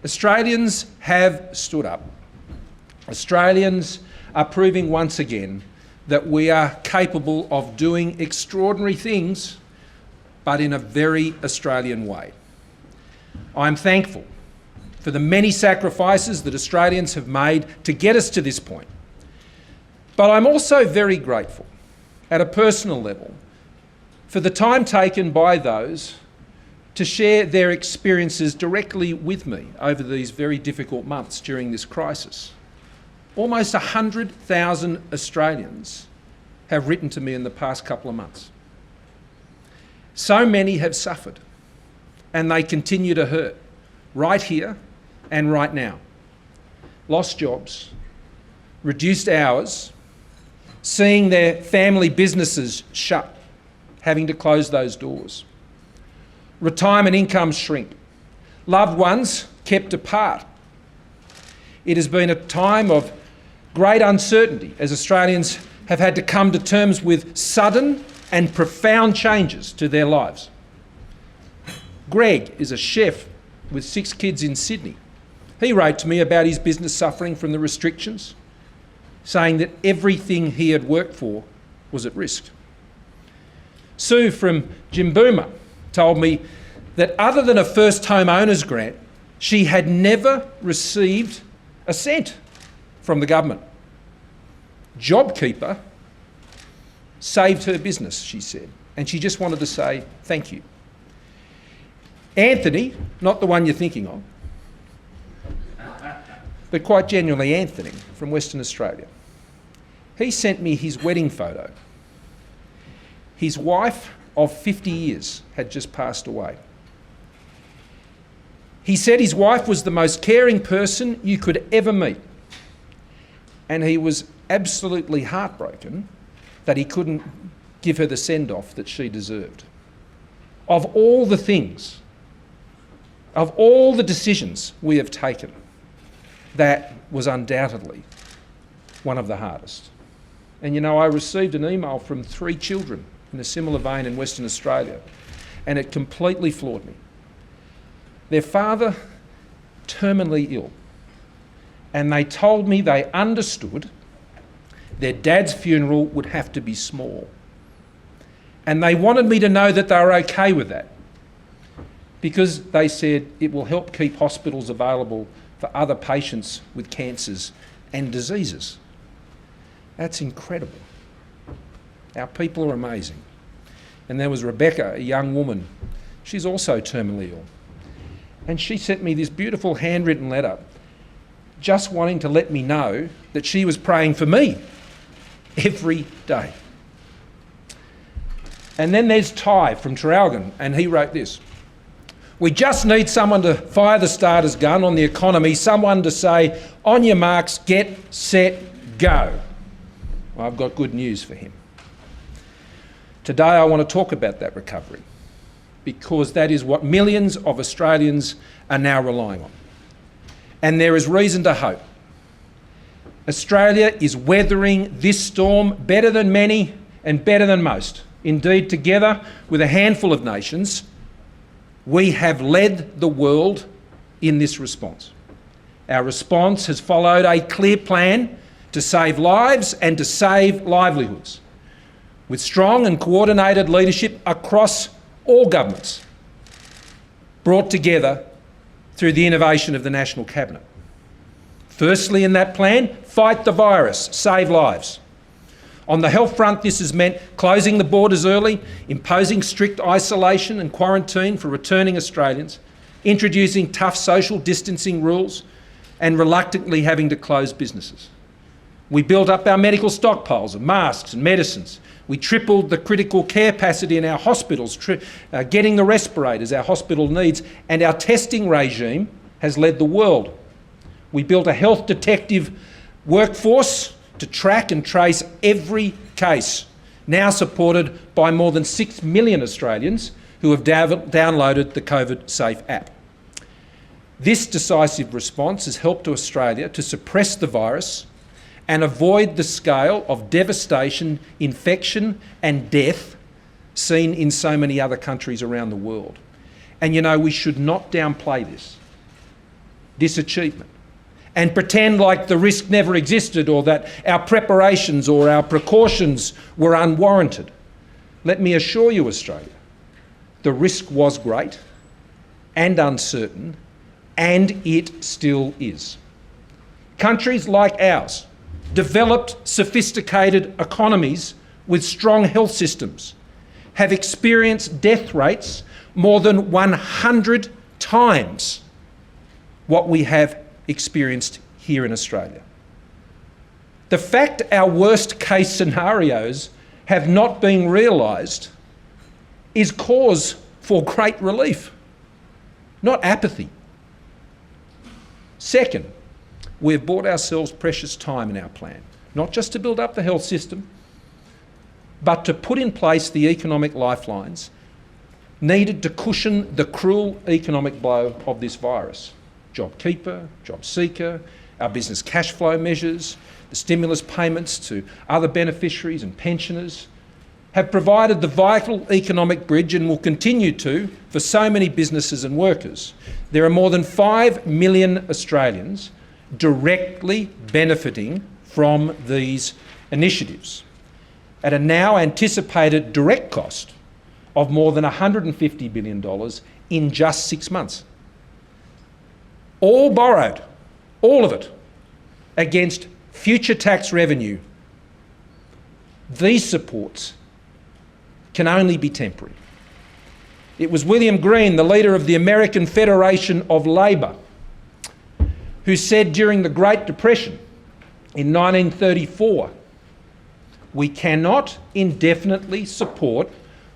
Australians have stood up. Australians are proving once again that we are capable of doing extraordinary things, but in a very Australian way. I'm thankful for the many sacrifices that Australians have made to get us to this point. But I'm also very grateful, at a personal level, for the time taken by those to share their experiences directly with me over these very difficult months during this crisis. Almost 100,000 Australians have written to me in the past couple of months. So many have suffered, and they continue to hurt, right here and right now. Lost jobs, reduced hours, seeing their family businesses shut, having to close those doors. Retirement incomes shrink, loved ones kept apart. It has been a time of great uncertainty as Australians have had to come to terms with sudden and profound changes to their lives. Greg is a chef with 6 kids in Sydney. He wrote to me about his business suffering from the restrictions, saying that everything he had worked for was at risk. Sue from Jimbooma told me that other than a first home owner's grant, she had never received a cent from the government. JobKeeper saved her business, she said, and she just wanted to say thank you. Anthony, not the one you're thinking of, but quite genuinely Anthony from Western Australia, he sent me his wedding photo. His wife of 50 years had just passed away. He said his wife was the most caring person you could ever meet, and he was absolutely heartbroken that he couldn't give her the send-off that she deserved. Of all the things, of all the decisions we have taken, that was undoubtedly one of the hardest. And you know, I received an email from 3 children in a similar vein in Western Australia, and it completely floored me. Their father, terminally ill, and they told me they understood their dad's funeral would have to be small. And they wanted me to know that they were okay with that, because they said it will help keep hospitals available for other patients with cancers and diseases. That's incredible. Our people are amazing. And there was Rebecca, a young woman. She's also terminally ill. And she sent me this beautiful handwritten letter, just wanting to let me know that she was praying for me every day. And then there's Ty from Traralgon, and he wrote this: "We just need someone to fire the starter's gun on the economy, someone to say, on your marks, get, set, go." Well, I've got good news for him. Today I want to talk about that recovery, because that is what millions of Australians are now relying on. And there is reason to hope. Australia is weathering this storm better than many and better than most. Indeed, together with a handful of nations, we have led the world in this response. Our response has followed a clear plan to save lives and to save livelihoods, with strong and coordinated leadership across all governments, brought together through the innovation of the National Cabinet. Firstly, in that plan, fight the virus, save lives. On the health front, this has meant closing the borders early, imposing strict isolation and quarantine for returning Australians, introducing tough social distancing rules, and reluctantly having to close businesses. We built up our medical stockpiles of masks and medicines. We tripled the critical care capacity in our hospitals, getting the respirators our hospital needs, and our testing regime has led the world. We built a health detective workforce to track and trace every case, now supported by more than 6 million Australians who have downloaded the COVID Safe app. This decisive response has helped Australia to suppress the virus and avoid the scale of devastation, infection and death seen in so many other countries around the world. And you know, we should not downplay this. disachievement and pretend like the risk never existed or that our preparations or our precautions were unwarranted. Let me assure you, Australia, the risk was great and uncertain, and it still is. Countries like ours, developed, sophisticated economies with strong health systems, have experienced death rates more than 100 times what we have experienced here in Australia. The fact our worst case scenarios have not been realised is cause for great relief, not apathy. Second, we have bought ourselves precious time in our plan, not just to build up the health system, but to put in place the economic lifelines needed to cushion the cruel economic blow of this virus. JobKeeper, JobSeeker, our business cash flow measures, the stimulus payments to other beneficiaries and pensioners have provided the vital economic bridge and will continue to for so many businesses and workers. There are more than 5 million Australians directly benefiting from these initiatives at a now anticipated direct cost of more than $150 billion in just 6 months. All borrowed, all of it, against future tax revenue. These supports can only be temporary. It was William Green, the leader of the American Federation of Labor, who said during the Great Depression in 1934, we cannot indefinitely support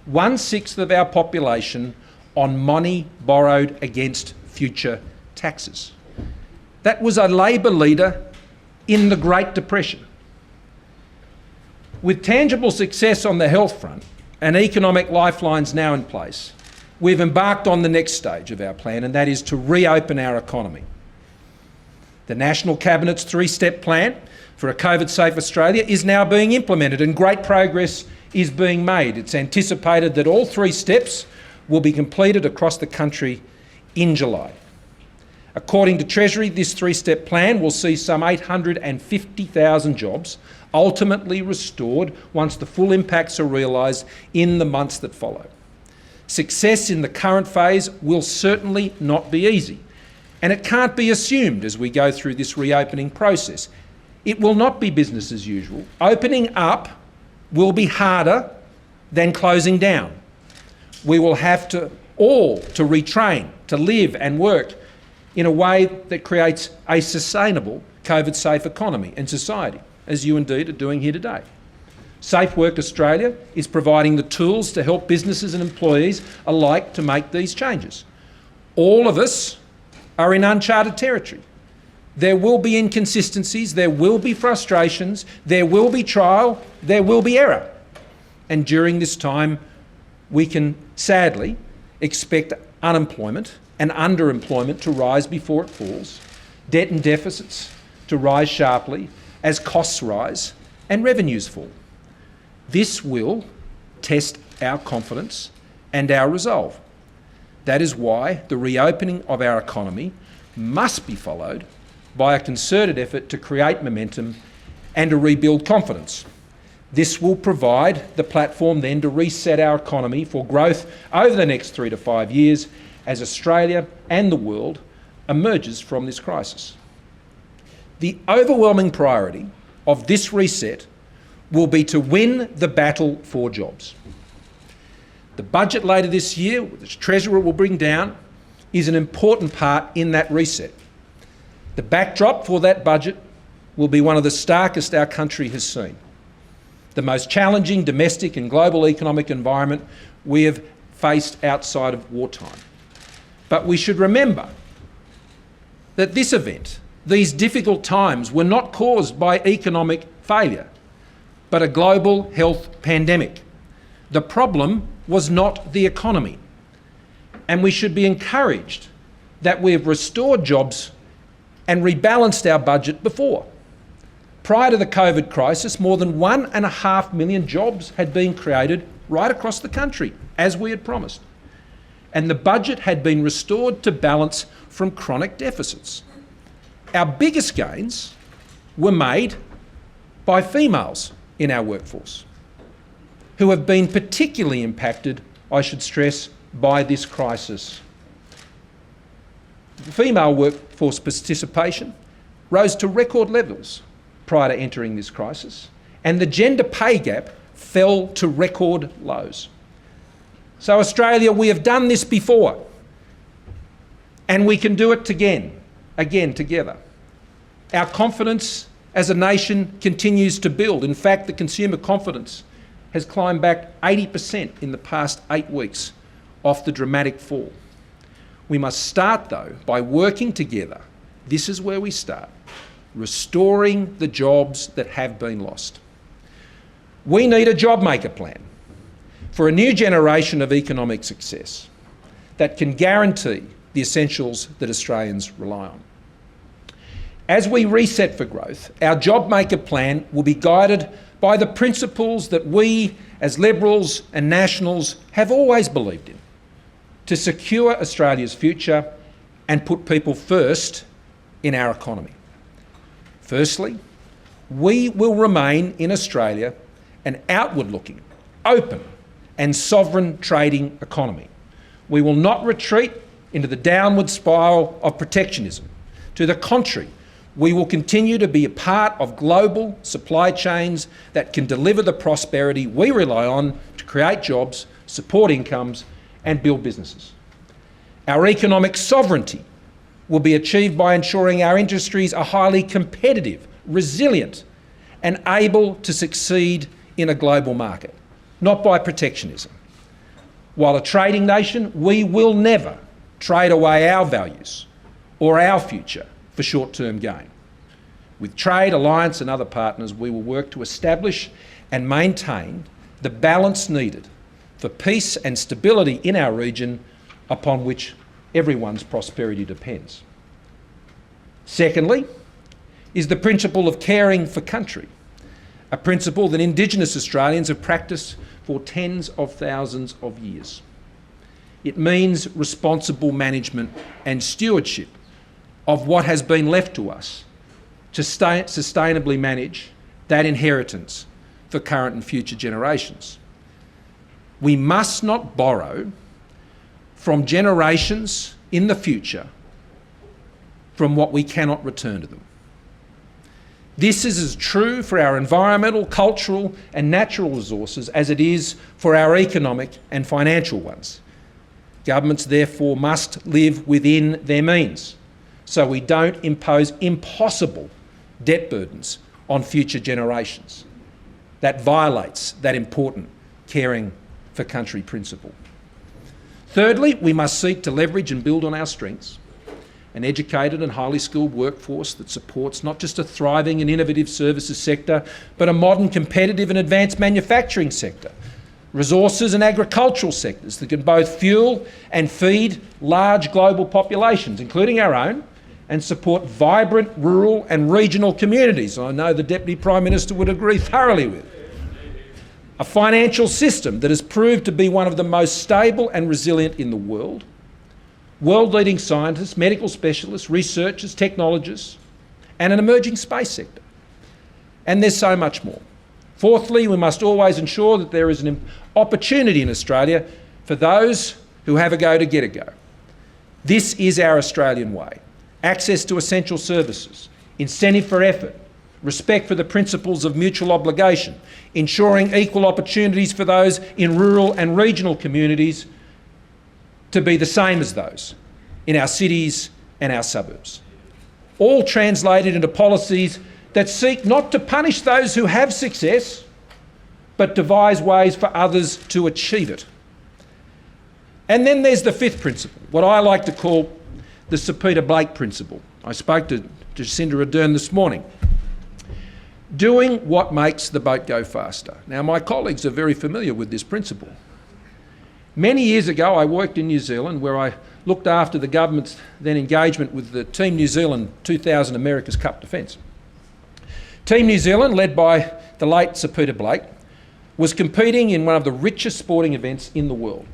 1/6 of our population on money borrowed against future taxes. That was a Labor leader in the Great Depression. With tangible success on the health front and economic lifelines now in place, we've embarked on the next stage of our plan, and that is to reopen our economy. The National Cabinet's 3-step plan for a COVID-safe Australia is now being implemented, and great progress is being made. It's anticipated that all 3 steps will be completed across the country in July. According to Treasury, this 3-step plan will see some 850,000 jobs ultimately restored once the full impacts are realised in the months that follow. Success in the current phase will certainly not be easy, and it can't be assumed as we go through this reopening process. It will not be business as usual. Opening up will be harder than closing down. We will have to retrain, to live and work in a way that creates a sustainable COVID-safe economy and society, as you indeed are doing here today. Safe Work Australia is providing the tools to help businesses and employees alike to make these changes. All of us are in uncharted territory. There will be inconsistencies, there will be frustrations, there will be trial, there will be error. And during this time, we can sadly expect unemployment and underemployment to rise before it falls, debt and deficits to rise sharply as costs rise and revenues fall. This will test our confidence and our resolve. That is why the reopening of our economy must be followed by a concerted effort to create momentum and to rebuild confidence. This will provide the platform then to reset our economy for growth over the next 3 to 5 years as Australia and the world emerges from this crisis. The overwhelming priority of this reset will be to win the battle for jobs. The budget later this year, which Treasurer will bring down, is an important part in that reset. The backdrop for that budget will be one of the starkest our country has seen. The most challenging domestic and global economic environment we have faced outside of wartime. But we should remember that this event, these difficult times, were not caused by economic failure, but a global health pandemic. The problem was not the economy, and we should be encouraged that we have restored jobs and rebalanced our budget before. Prior to the COVID crisis, more than 1.5 million jobs had been created right across the country, as we had promised. And the budget had been restored to balance from chronic deficits. our biggest gains were made by females in our workforce, who have been particularly impacted, I should stress, by this crisis. Female workforce participation rose to record levels prior to entering this crisis, and the gender pay gap fell to record lows. So Australia, we have done this before, and we can do it again together. Our confidence as a nation continues to build. In fact, the consumer confidence has climbed back 80% in the past 8 weeks off the dramatic fall. We must start, though, by working together. This is where we start, restoring the jobs that have been lost. We need a job maker plan for a new generation of economic success that can guarantee the essentials that Australians rely on. As we reset for growth, our job maker plan will be guided by the principles that we as Liberals and Nationals have always believed in, to secure Australia's future and put people first in our economy. Firstly, we will remain in Australia an outward-looking, open and sovereign trading economy. We will not retreat into the downward spiral of protectionism. To the contrary, we will continue to be a part of global supply chains that can deliver the prosperity we rely on to create jobs, support incomes and build businesses. Our economic sovereignty will be achieved by ensuring our industries are highly competitive, resilient and able to succeed in a global market, not by protectionism. While a trading nation, we will never trade away our values or our future for short-term gain. With trade, alliance and other partners, we will work to establish and maintain the balance needed for peace and stability in our region, upon which everyone's prosperity depends. Secondly, is the principle of caring for country, a principle that Indigenous Australians have practiced for tens of thousands of years. It means responsible management and stewardship of what has been left to us to sustainably manage that inheritance for current and future generations. We must not borrow from generations in the future from what we cannot return to them. This is as true for our environmental, cultural and natural resources as it is for our economic and financial ones. Governments therefore must live within their means, so we don't impose impossible debt burdens on future generations. That violates that important caring for country principle. Thirdly, we must seek to leverage and build on our strengths, an educated and highly skilled workforce that supports not just a thriving and innovative services sector, but a modern, competitive and advanced manufacturing sector, resources and agricultural sectors that can both fuel and feed large global populations, including our own, and support vibrant rural and regional communities. I know the Deputy Prime Minister would agree thoroughly with. A financial system that has proved to be one of the most stable and resilient in the world. World-leading scientists, medical specialists, researchers, technologists, and an emerging space sector. And there's so much more. Fourthly, we must always ensure that there is an opportunity in Australia for those who have a go to get a go. This is our Australian way. Access to essential services, incentive for effort, respect for the principles of mutual obligation, ensuring equal opportunities for those in rural and regional communities to be the same as those in our cities and our suburbs. All translated into policies that seek not to punish those who have success, but devise ways for others to achieve it. And then there's the fifth principle, what I like to call the Sir Peter Blake principle. I spoke to Jacinda Ardern this morning. Doing what makes the boat go faster. Now, my colleagues are very familiar with this principle. Many years ago, I worked in New Zealand where I looked after the government's then engagement with the Team New Zealand 2000 America's Cup defence. Team New Zealand, led by the late Sir Peter Blake, was competing in one of the richest sporting events in the world.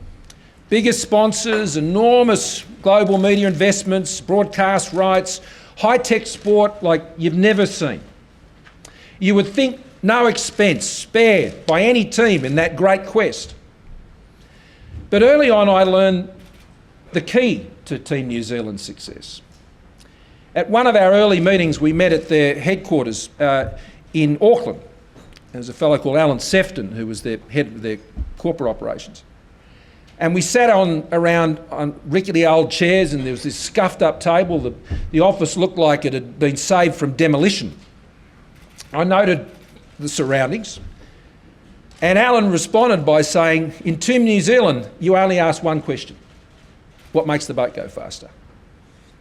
Biggest sponsors, enormous global media investments, broadcast rights, high-tech sport like you've never seen. You would think no expense spared by any team in that great quest. But early on I learned the key to Team New Zealand's success. At one of our early meetings, we met at their headquarters in Auckland. There was a fellow called Alan Sefton who was their head of their corporate operations. And we sat around on rickety old chairs, and there was this scuffed up table. The office looked like it had been saved from demolition. I noted the surroundings, and Alan responded by saying, in Team New Zealand, you only ask one question: what makes the boat go faster?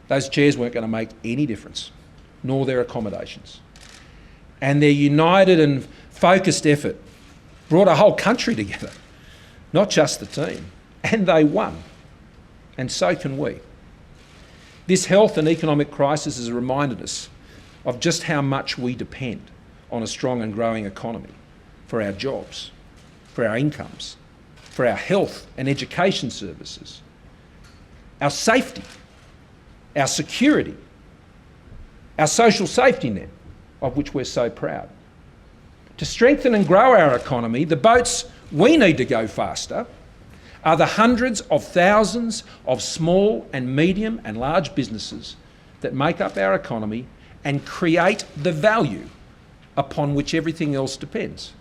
Those chairs weren't going to make any difference, nor their accommodations. And their united and focused effort brought a whole country together, not just the team. And they won. And so can we. This health and economic crisis has reminded us of just how much we depend on a strong and growing economy for our jobs, for our incomes, for our health and education services, our safety, our security, our social safety net, of which we're so proud. To strengthen and grow our economy, the boats we need to go faster are the hundreds of thousands of small and medium and large businesses that make up our economy and create the value upon which everything else depends.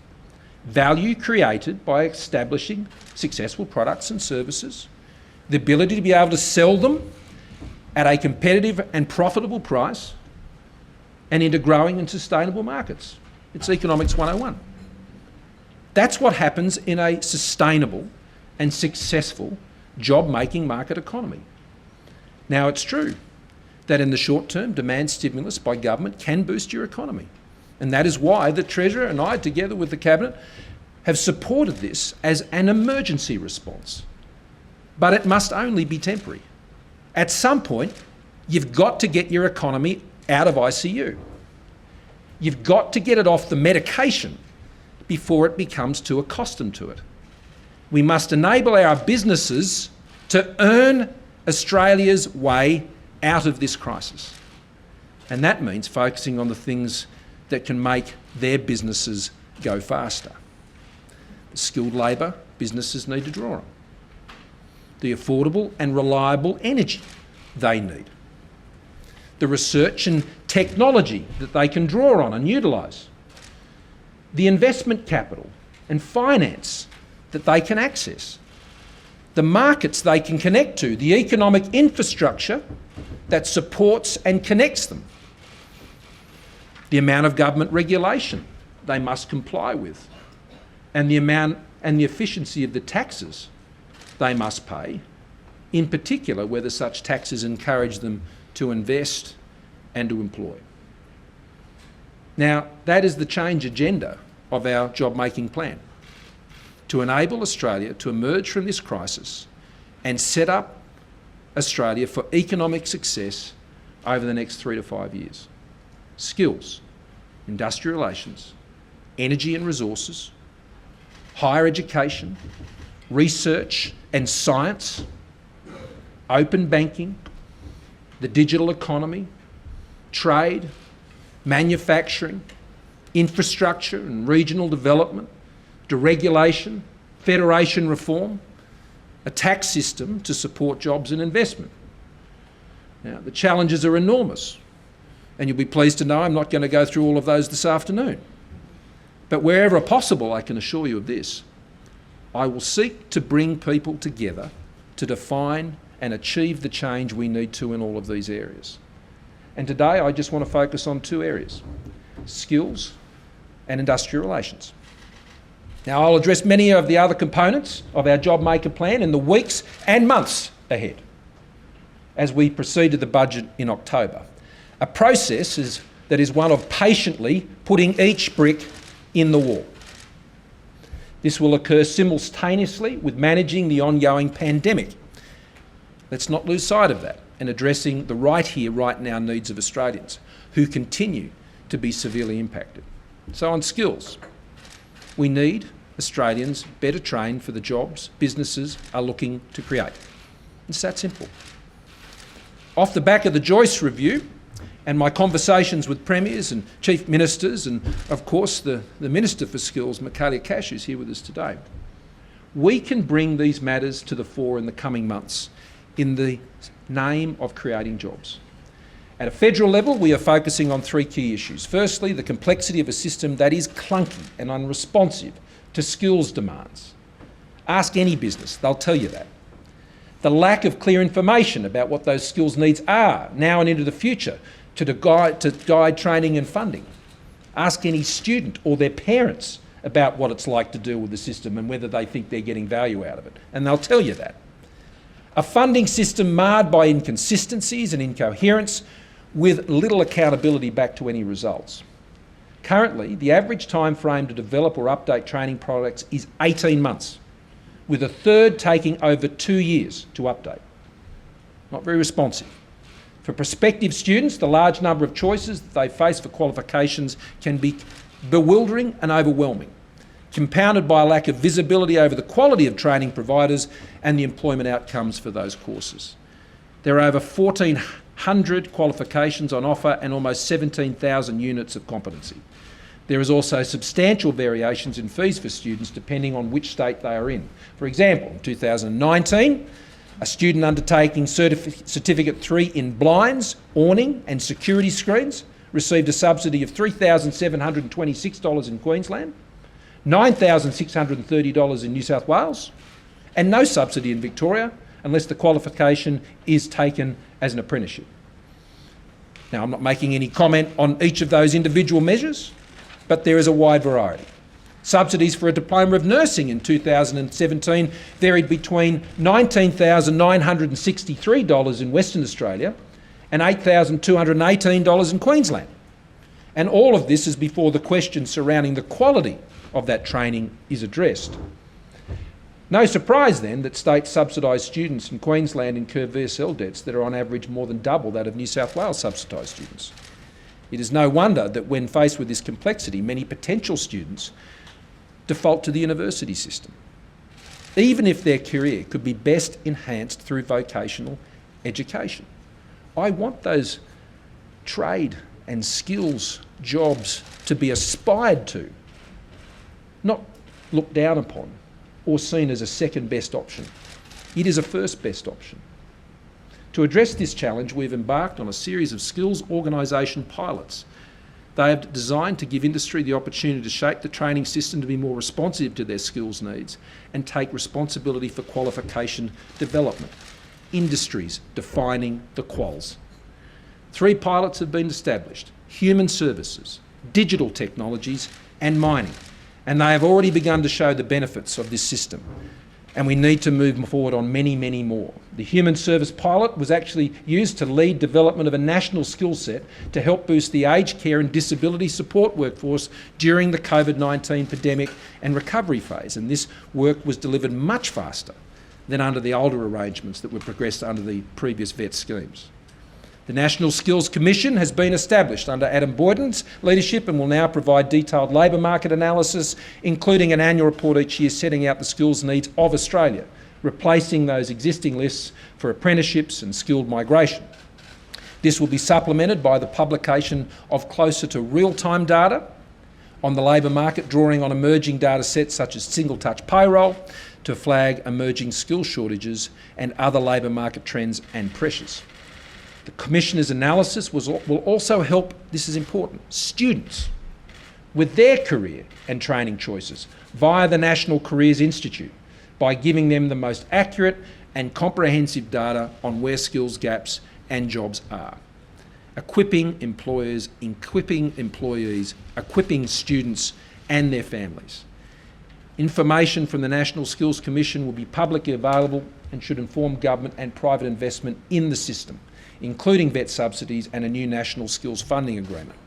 Value created by establishing successful products and services, the ability to be able to sell them at a competitive and profitable price, and into growing and sustainable markets. It's Economics 101. That's what happens in a sustainable and successful job-making market economy. Now, it's true that in the short term, demand stimulus by government can boost your economy. And that is why the Treasurer and I, together with the Cabinet, have supported this as an emergency response. But it must only be temporary. At some point, you've got to get your economy out of ICU. You've got to get it off the medication before it becomes too accustomed to it. We must enable our businesses to earn Australia's way out of this crisis. And that means focusing on the things that can make their businesses go faster. The skilled labour businesses need to draw on. The affordable and reliable energy they need. The research and technology that they can draw on and utilise. The investment capital and finance that they can access. The markets they can connect to. The economic infrastructure that supports and connects them. The amount of government regulation they must comply with. And the amount and the efficiency of the taxes they must pay, in particular whether such taxes encourage them to invest and to employ. Now, that is the change agenda of our job-making plan, to enable Australia to emerge from this crisis and set up Australia for economic success over the next 3 to 5 years. Skills, industrial relations, energy and resources, higher education, research and science, open banking, the digital economy, trade, manufacturing, infrastructure and regional development, deregulation, federation reform, a tax system to support jobs and investment. Now, the challenges are enormous, and you'll be pleased to know I'm not going to go through all of those this afternoon. But wherever possible, I can assure you of this, I will seek to bring people together to define and achieve the change we need to in all of these areas. And today I just want to focus on 2 areas: skills and industrial relations. Now, I'll address many of the other components of our job maker plan in the weeks and months ahead as we proceed to the budget in October. A process that is one of patiently putting each brick in the wall. This will occur simultaneously with managing the ongoing pandemic. Let's not lose sight of that and addressing the right here, right now needs of Australians who continue to be severely impacted. So on skills, we need Australians better trained for the jobs businesses are looking to create. It's that simple. Off the back of the Joyce Review, And my conversations with premiers and chief ministers and, of course, the Minister for Skills, Michaelia Cash, who's here with us today, we can bring these matters to the fore in the coming months in the name of creating jobs. At a federal level, we are focusing on three key issues. Firstly, the complexity of a system that is clunky and unresponsive to skills demands. Ask any business, they'll tell you that. The lack of clear information about what those skills needs are now and into the future to guide training and funding. Ask any student or their parents about what it's like to deal with the system and whether they think they're getting value out of it, and they'll tell you that. A funding system marred by inconsistencies and incoherence with little accountability back to any results. Currently, the average time frame to develop or update training products is 18 months, with a third taking over 2 years to update. Not very responsive. For prospective students, the large number of choices that they face for qualifications can be bewildering and overwhelming, compounded by a lack of visibility over the quality of training providers and the employment outcomes for those courses. There are over 1,400 qualifications on offer and almost 17,000 units of competency. There is also substantial variations in fees for students depending on which state they are in. For example, in 2019, a student undertaking Certificate 3 in blinds, awning and security screens received a subsidy of $3,726 in Queensland, $9,630 in New South Wales, and no subsidy in Victoria unless the qualification is taken as an apprenticeship. Now, I'm not making any comment on each of those individual measures, but there is a wide variety. Subsidies for a diploma of nursing in 2017 varied between $19,963 in Western Australia and $8,218 in Queensland. And all of this is before the question surrounding the quality of that training is addressed. No surprise then that state subsidised students in Queensland incur VSL debts that are on average more than double that of New South Wales subsidised students. It is no wonder that when faced with this complexity, many potential students default to the university system, even if their career could be best enhanced through vocational education. I want those trade and skills jobs to be aspired to, not looked down upon or seen as a second best option. It is a first best option. To address this challenge, we've embarked on a series of skills organisation pilots. They are designed to give industry the opportunity to shape the training system to be more responsive to their skills needs and take responsibility for qualification development. Industries defining the quals. 3 pilots have been established: human services, digital technologies and mining. And they have already begun to show the benefits of this system. And we need to move forward on many, many more. The human service pilot was actually used to lead development of a national skill set to help boost the aged care and disability support workforce during the COVID-19 pandemic and recovery phase. And this work was delivered much faster than under the older arrangements that were progressed under the previous VET schemes. The National Skills Commission has been established under Adam Boyden's leadership and will now provide detailed labour market analysis, including an annual report each year setting out the skills needs of Australia, replacing those existing lists for apprenticeships and skilled migration. This will be supplemented by the publication of closer to real-time data on the labour market, drawing on emerging data sets such as single-touch payroll to flag emerging skill shortages and other labour market trends and pressures. The Commissioner's analysis will also help, this is important, students with their career and training choices via the National Careers Institute by giving them the most accurate and comprehensive data on where skills gaps and jobs are. Equipping employers, equipping employees, equipping students and their families. Information from the National Skills Commission will be publicly available and should inform government and private investment in the system, including VET subsidies and a new national skills funding agreement.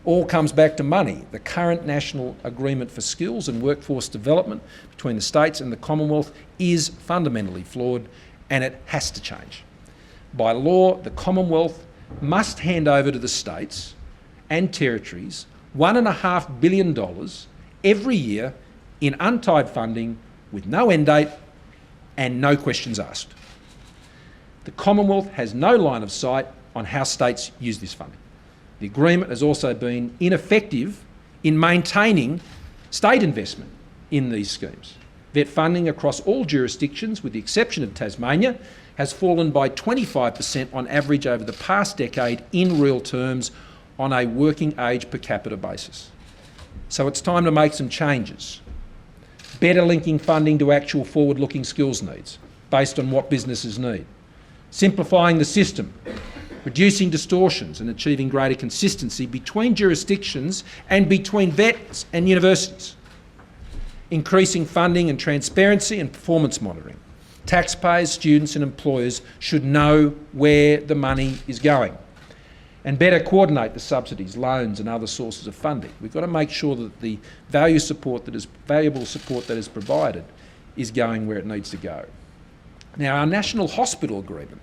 All comes back to money. The current national agreement for skills and workforce development between the states and the Commonwealth is fundamentally flawed and it has to change. By law, the Commonwealth must hand over to the states and territories $1.5 billion every year in untied funding with no end date and no questions asked. The Commonwealth has no line of sight on how states use this funding. The agreement has also been ineffective in maintaining state investment in these schemes. Vet funding across all jurisdictions, with the exception of Tasmania, has fallen by 25% on average over the past decade in real terms on a working age per capita basis. So it's time to make some changes. Better linking funding to actual forward-looking skills needs based on what businesses need. Simplifying the system, reducing distortions and achieving greater consistency between jurisdictions and between vets and universities. Increasing funding and transparency and performance monitoring. Taxpayers, students and employers should know where the money is going. And better coordinate the subsidies, loans and other sources of funding. We've got to make sure that the valuable support that is provided is going where it needs to go. Now, our National Hospital Agreement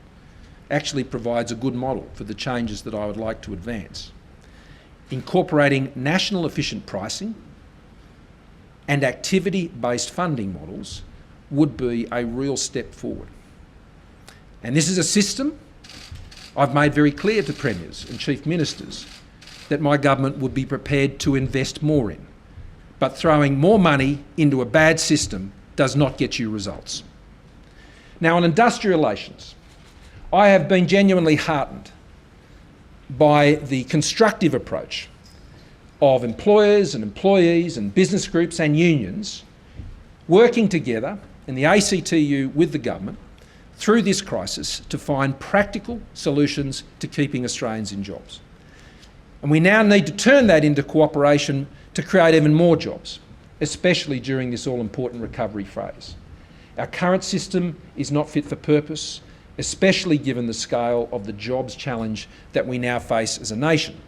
actually provides a good model for the changes that I would like to advance. Incorporating national efficient pricing and activity-based funding models would be a real step forward. And this is a system I've made very clear to premiers and chief ministers that my government would be prepared to invest more in. But throwing more money into a bad system does not get you results. Now, on industrial relations, I have been genuinely heartened by the constructive approach of employers and employees and business groups and unions working together in the ACTU with the government through this crisis to find practical solutions to keeping Australians in jobs. And we now need to turn that into cooperation to create even more jobs, especially during this all-important recovery phase. Our current system is not fit for purpose, especially given the scale of the jobs challenge that we now face as a nation.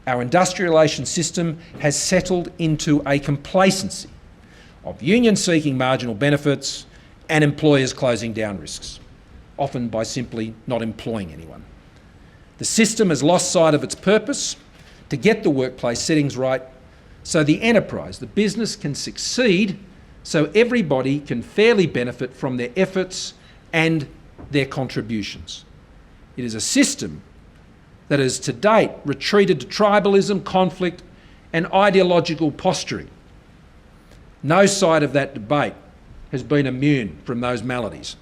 Our industrial relations system has settled into a complacency of unions seeking marginal benefits and employers closing down risks, often by simply not employing anyone. The system has lost sight of its purpose to get the workplace settings right so the enterprise, the business, can succeed, so everybody can fairly benefit from their efforts and their contributions. It is a system that has to date retreated to tribalism, conflict and ideological posturing. No side of that debate has been immune from those maladies.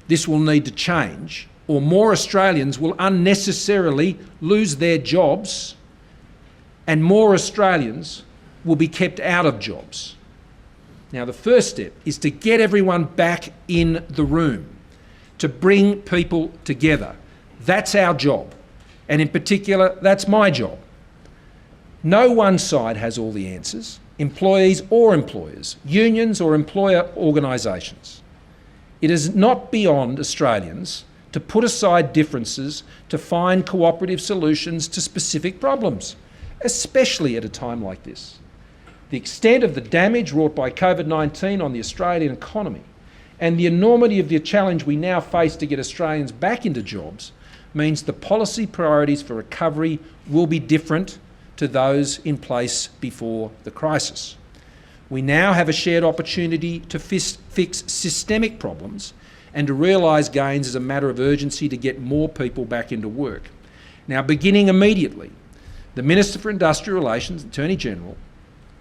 This will need to change, or more Australians will unnecessarily lose their jobs and more Australians will be kept out of jobs. Now, the first step is to get everyone back in the room, to bring people together. That's our job. And in particular, that's my job. No one side has all the answers, employees or employers, unions or employer organisations. It is not beyond Australians to put aside differences to find cooperative solutions to specific problems, especially at a time like this. The extent of the damage wrought by COVID-19 on the Australian economy and the enormity of the challenge we now face to get Australians back into jobs means the policy priorities for recovery will be different to those in place before the crisis. We now have a shared opportunity to fix systemic problems and to realise gains as a matter of urgency to get more people back into work. Now, beginning immediately, the Minister for Industrial Relations, Attorney General,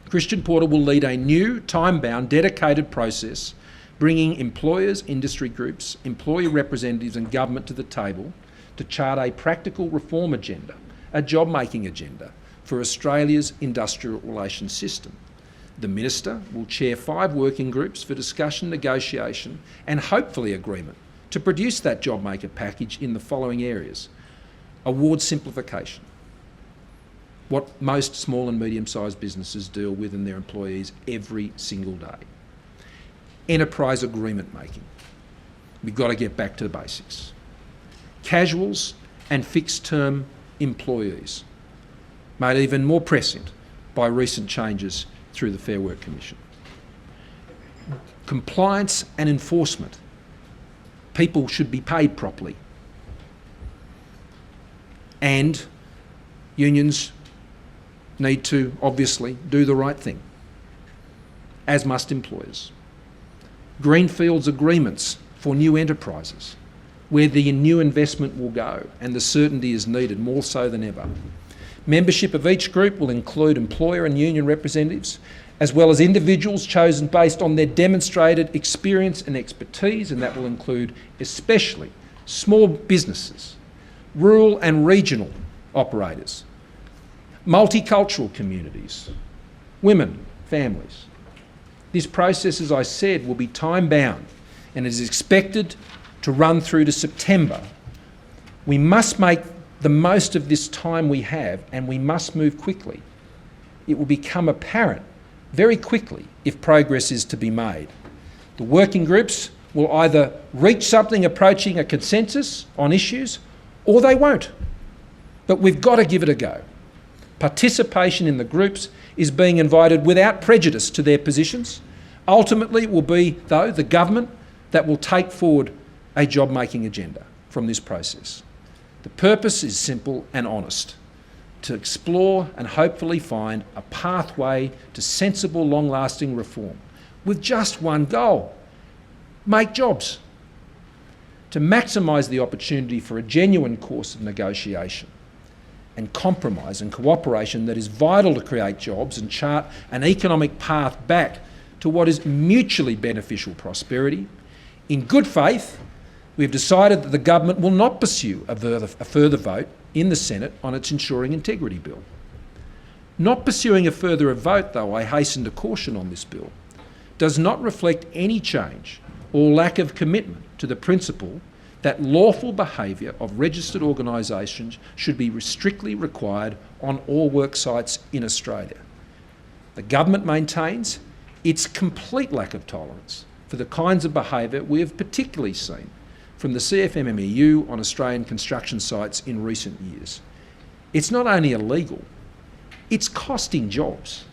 Christian Porter, will lead a new, time-bound, dedicated process bringing employers, industry groups, employee representatives and government to the table to chart a practical reform agenda, a job-making agenda for Australia's industrial relations system. The Minister will chair 5 working groups for discussion, negotiation and hopefully agreement to produce that job maker package in the following areas. Award simplification, what most small and medium-sized businesses deal with in their employees every single day. Enterprise agreement making. We've got to get back to the basics. Casuals and fixed-term employees, made even more prescient by recent changes through the Fair Work Commission. Compliance and enforcement. People should be paid properly. And unions need to obviously do the right thing, as must employers. Greenfields agreements for new enterprises. where the new investment will go, and the certainty is needed more so than ever. Membership of each group will include employer and union representatives, as well as individuals chosen based on their demonstrated experience and expertise, and that will include especially small businesses, rural and regional operators, multicultural communities, women, families. This process, as I said, will be time-bound and is expected to run through to September. We must make the most of this time we have, and we must move quickly. It will become apparent very quickly if progress is to be made. The working groups will either reach something approaching a consensus on issues, or they won't. But we've got to give it a go. Participation in the groups is being invited without prejudice to their positions. Ultimately, it will be, though, the government that will take forward a job-making agenda from this process. The purpose is simple and honest: to explore and hopefully find a pathway to sensible, long-lasting reform with just one goal: make jobs. To maximise the opportunity for a genuine course of negotiation and compromise and cooperation that is vital to create jobs and chart an economic path back to what is mutually beneficial prosperity. In good faith, we have decided that the government will not pursue a further vote in the Senate on its Ensuring Integrity Bill. Not pursuing a further vote, though, I hasten to caution on this bill, does not reflect any change or lack of commitment to the principle that lawful behaviour of registered organisations should be strictly required on all work sites in Australia. The government maintains its complete lack of tolerance for the kinds of behaviour we have particularly seen from the CFMMEU on Australian construction sites in recent years. It's not only illegal, it's costing jobs.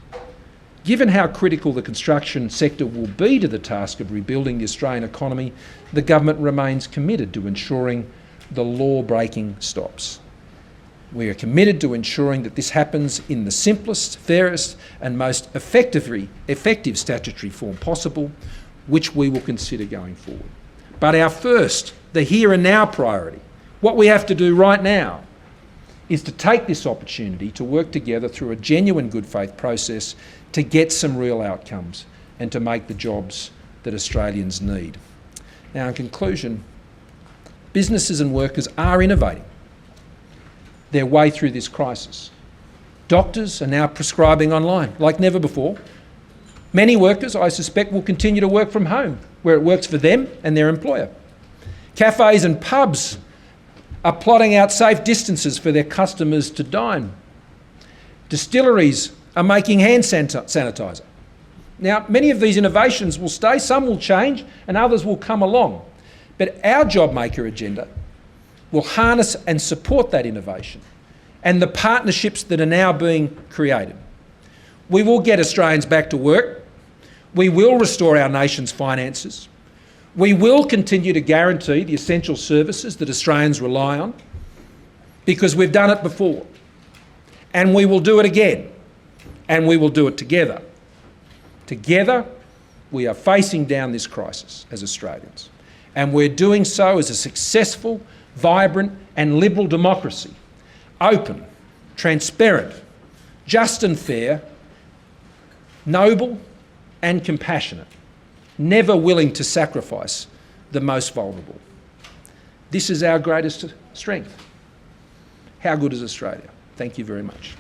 Given how critical the construction sector will be to the task of rebuilding the Australian economy, the government remains committed to ensuring the law-breaking stops. We are committed to ensuring that this happens in the simplest, fairest and most effective statutory form possible, which we will consider going forward. But our first, the here and now priority, what we have to do right now, is to take this opportunity to work together through a genuine good faith process to get some real outcomes and to make the jobs that Australians need. Now, in conclusion, businesses and workers are innovating their way through this crisis. Doctors are now prescribing online like never before. Many workers, I suspect, will continue to work from home where it works for them and their employer. Cafes and pubs are plotting out safe distances for their customers to dine. Distilleries are making hand sanitizer. Now, many of these innovations will stay, some will change, and others will come along. But our job maker agenda will harness and support that innovation and the partnerships that are now being created. We will get Australians back to work. We will restore our nation's finances. We will continue to guarantee the essential services that Australians rely on, because we've done it before. And we will do it again. And we will do it together. Together, we are facing down this crisis as Australians. And we're doing so as a successful, vibrant and liberal democracy. Open, transparent, just and fair, noble and compassionate, never willing to sacrifice the most vulnerable. This is our greatest strength. How good is Australia? Thank you very much.